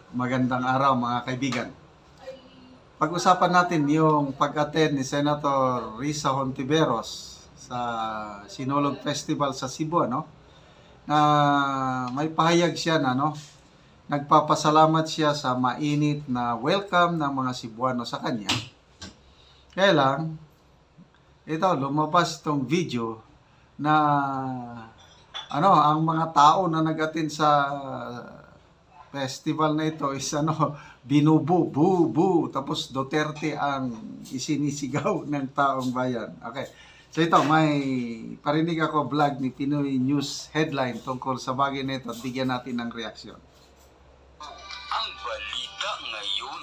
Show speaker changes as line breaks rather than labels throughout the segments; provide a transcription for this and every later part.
Magandang araw mga kaibigan. Pag-usapan natin yung pag-attend ni Senator Risa Hontiveros sa Sinulog Festival sa Cebu, na may pahayag siya na nagpapasalamat siya sa mainit na welcome ng mga Cebuano sa kanya. Kaya lang, ito lumabas itong video na ang mga tao na nag-attend sa festival na ito is binubu, bu, tapos Duterte ang isinisigaw ng taong bayan. Okay. So ito, may parinig ako vlog ni Pinoy News headline tungkol sa bagay na ito at bigyan natin ng reaksyon.
Ang balita ngayon,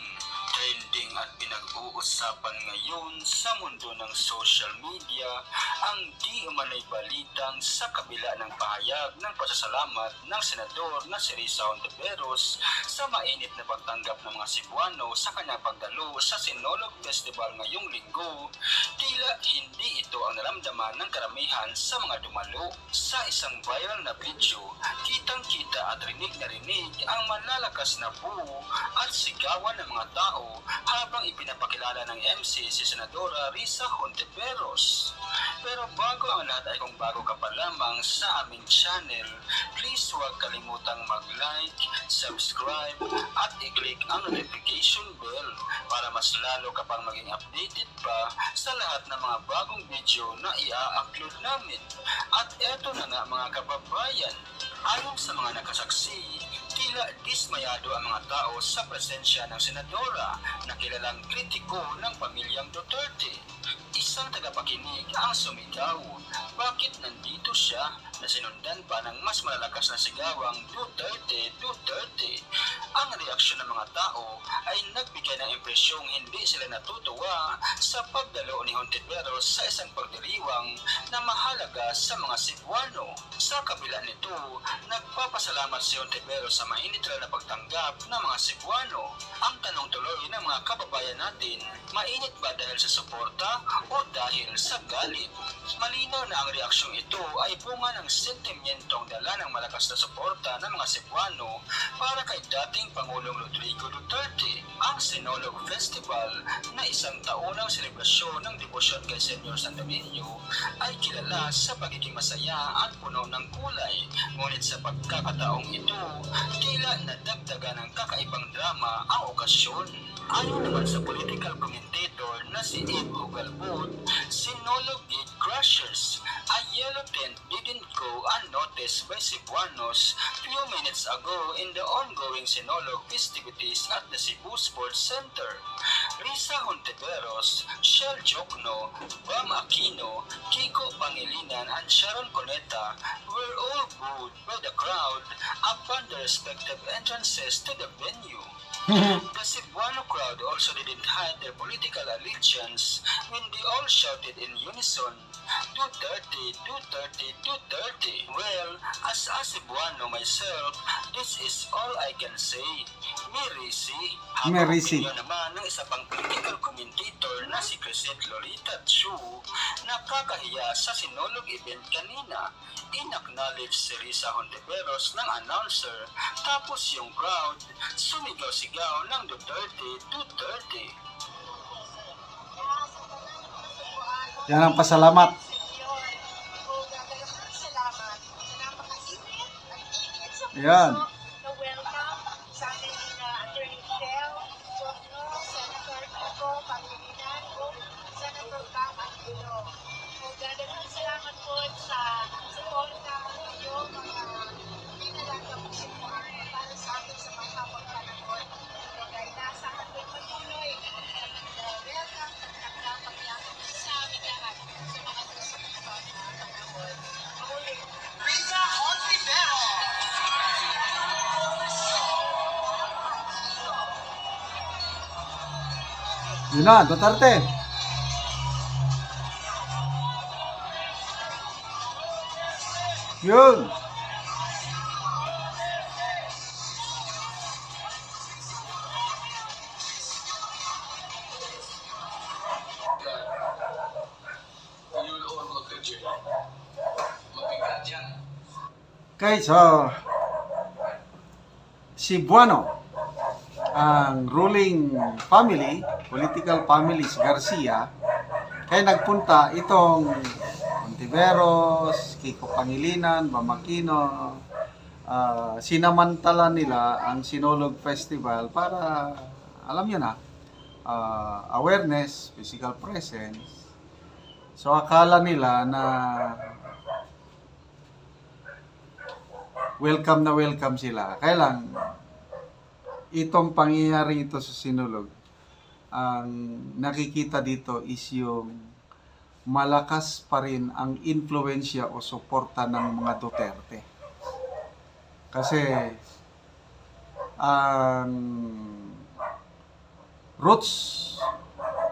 trending at pinag-uusapan ngayon sa mundo ng social media, ang di umanay balitang sa kabila ng pahayag ng pasasalamat ng senador na si Risa Hontiveros sa mainit na pagtanggap ng mga Cebuano sa kanyang pagdalo sa Sinulog Festival ngayong linggo, tila hindi ito ang naramdaman ng karamihan sa mga dumalo. Sa isang viral na video, kitang-kita at rinig na rinig ang malalakas na buo at sigawan ng mga tao habang ipinapakilala ng MC si Senadora Risa Hontiveros. Pero bago ang lahat ay kung bago ka pa lamang sa aming channel, please huwag kalimutang mag-like, subscribe at i-click ang notification bell para mas lalo ka pang maging updated pa sa lahat ng mga bagong video na i-upload namin. At eto na nga mga kababayan, ayon sa mga nakasaksi, tila dismayado ang mga tao sa presensya ng senadora na kilalang kritiko ng pamilyang Duterte. Isang tagapakinig ang sumigaw, bakit nandito siya, na sinundan pa ng mas malalakas na sigawang Duterte, Duterte. Ang reaksyon ng mga tao ay nagbigay ng impresyong hindi sila natutuwa sa pagdalo ni Hontiveros sa isang pagdiriwang na mahalaga sa mga Cebuano. Sa kabila nito, nagpapasalamat si Hontiveros sa mainit na pagtanggap ng mga Cebuano. Ang tanong tuloy ng mga kababayan natin, mainit ba dahil sa suporta o dahil sa galit? Malinaw na ang reaksyong ito ay bunga ng sentimentong dala ng malakas na suporta ng mga Cebuano para kay dating Pangulong Rodrigo Duterte. Ang Sinulog Festival na isang taunang selebrasyon ng debosyon kay Senyor San Domingo ay kilala sa pagiging masaya at puno ng kulay. Ngunit sa pagkakataong ito, tila nadagdagan ng kakaibang drama ang okasyon. Ayon naman sa political commentator na si Ed Ugalbot, Sinulog Gate Crushers, a yellow tent didn't go unnoticed by Cebuanos few minutes ago in the ongoing Sinulog festivities at the Cebu Sports Center. Risa Hontiveros, Shell Jokno, Bam Aquino, Kiko Pangilinan and Sharon Cuneta were all booed by the crowd upon the respective entrances to the venue. The Cebuano crowd also didn't hide their political allegiance when they all shouted in unison, Duterte, Duterte, Duterte. Well, as a Cebuano myself, this is all I can say. Merisi.
Merisi.
Habang naman ng isa pang political commentator na si Crisette Lolita Chu, nakakahiya sa Sinulog event kanina. In-acknowledge si Risa Hontiveros ng announcer, tapos yung crowd sumigaw-sigaw ng Duterte, Duterte.
Yan ang pasalamat. Yan. Yun na, Duterte. Yun. Okay, so Cebuano ang ruling family, political families Garcia, kaya nagpunta itong Ontiveros, Kiko Pangilinan, Bamakino, sinamantala nila ang Sinulog Festival para, alam nyo na, awareness, physical presence. So akala nila na welcome sila. Kaya lang, itong pangyayari ito sa Sinulog, ang nakikita dito is yung malakas pa rin ang influensya o suporta ng mga Duterte. Kasi ang roots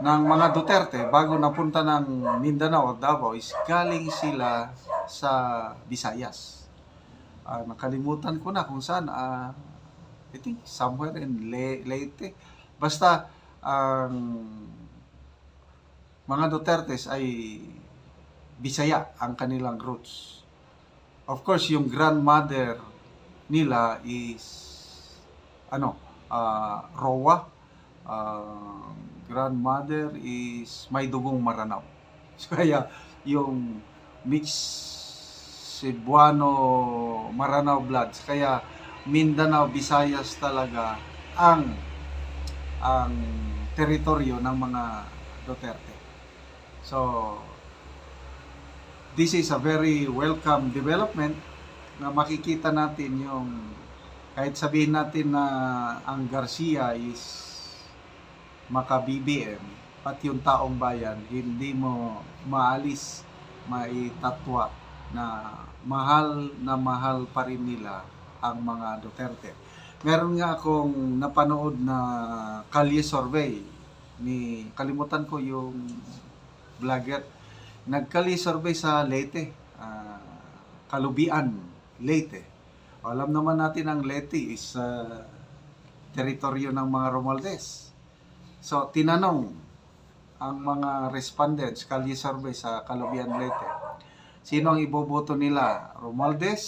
ng mga Duterte bago napunta ng Mindanao o Davao is galing sila sa Visayas. Nakalimutan ko na kung saan. I think somewhere in Leyte. Basta ang mga Dutertes ay Bisaya ang kanilang roots. Of course, yung grandmother nila is Roa. Grandmother is may dugong Maranao. So, kaya yung mix Cebuano Maranao bloods, kaya Mindanao, Visayas talaga ang teritoryo ng mga Duterte. So this is a very welcome development na makikita natin yung, kahit sabihin natin na ang Garcia is maka-BBM, pati yung taong bayan, hindi mo maalis, maitatwa na mahal pa rin nila ang mga Duterte. Meron nga akong napanood na Kalye survey ni, kalimutan ko yung vlogger, nagkalye survey sa Leyte, Kalubian, Leyte. Alam naman natin ang Leyte is teritoryo ng mga Romualdez. So, tinanong ang mga respondents, Kalye survey sa Kalubian, Leyte, sino ang iboboto nila? Romualdez,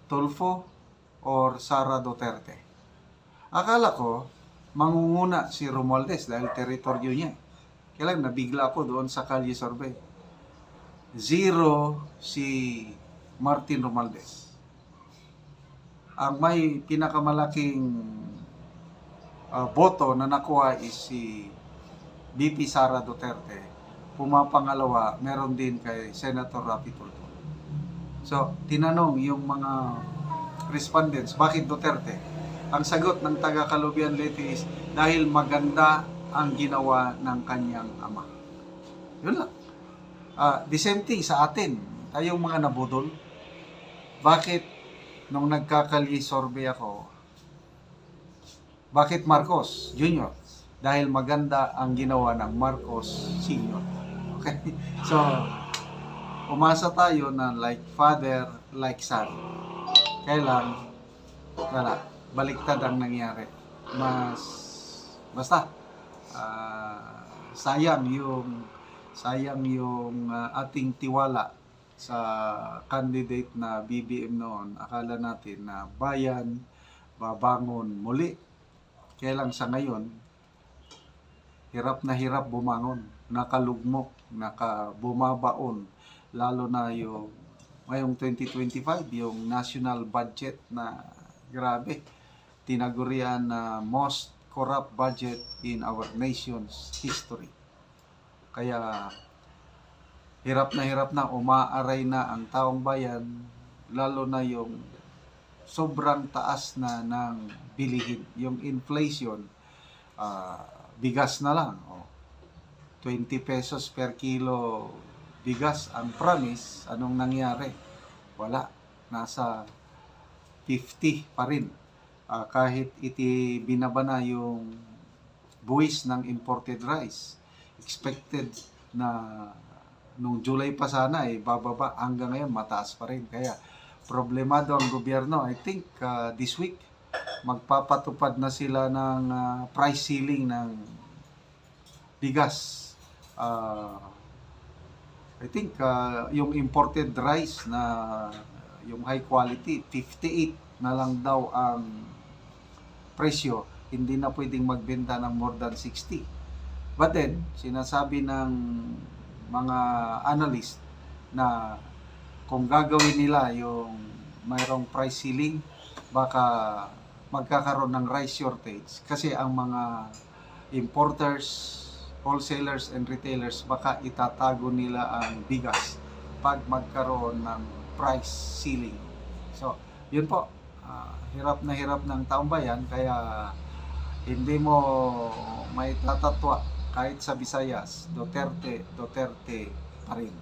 Tulfo, or Sara Duterte? Akala ko, mangunguna si Romualdez dahil teritoryo niya. Kaya lang, nabigla ako doon sa Kalye survey. 0 si Martin Romualdez. Ang may pinakamalaking boto na nakuha is si BP Sara Duterte. Pumapangalawa, meron din kay Senator Rapi Tulfo. So, tinanong yung mga respondents, bakit Duterte? Ang sagot ng taga Kalubian Leyte is dahil maganda ang ginawa ng kanyang ama. Yun lang. The same thing sa atin, tayong mga nabudol. Bakit nung nagkakalye survey ako, bakit Marcos Jr.? Dahil maganda ang ginawa ng Marcos Sr. Okay? So, umasa tayo na like father, like son. Kaya lang, wala, baliktad ang nangyari. Basta, sayang yung ating tiwala sa candidate na BBM noon. Akala natin na bayan, babangon muli. Kaya lang sa ngayon, hirap na hirap bumangon, nakalugmok, nakabumabaon, lalo na yung ngayong 2025, yung national budget na grabe, tinagurian na most corrupt budget in our nation's history. Kaya hirap na umaaray na ang taong bayan, lalo na yung sobrang taas na ng bilihin. Yung inflation, bigas na lang. 20 pesos per kilo bigas ang promise. Anong nangyari? Wala. Nasa 50 pa rin. Kahit binaba na yung buwis ng imported rice. Expected na nung July pa sana bababa, hanggang ngayon mataas pa rin. Kaya problemado ang gobyerno. I think this week magpapatupad na sila ng price ceiling ng bigas. I think yung imported rice na yung high quality, 58 na lang daw ang presyo. hindi na pwedeng magbenta ng more than 60. But then, sinasabi ng mga analyst na kung gagawin nila yung mayroong price ceiling, baka magkakaroon ng rice shortage kasi ang mga importers, wholesalers and retailers baka itatago nila ang bigas pag magkaroon ng price ceiling. So, yun po, hirap ng taong bayan, kaya hindi mo may tatatwa kahit sa Visayas, Duterte pa rin.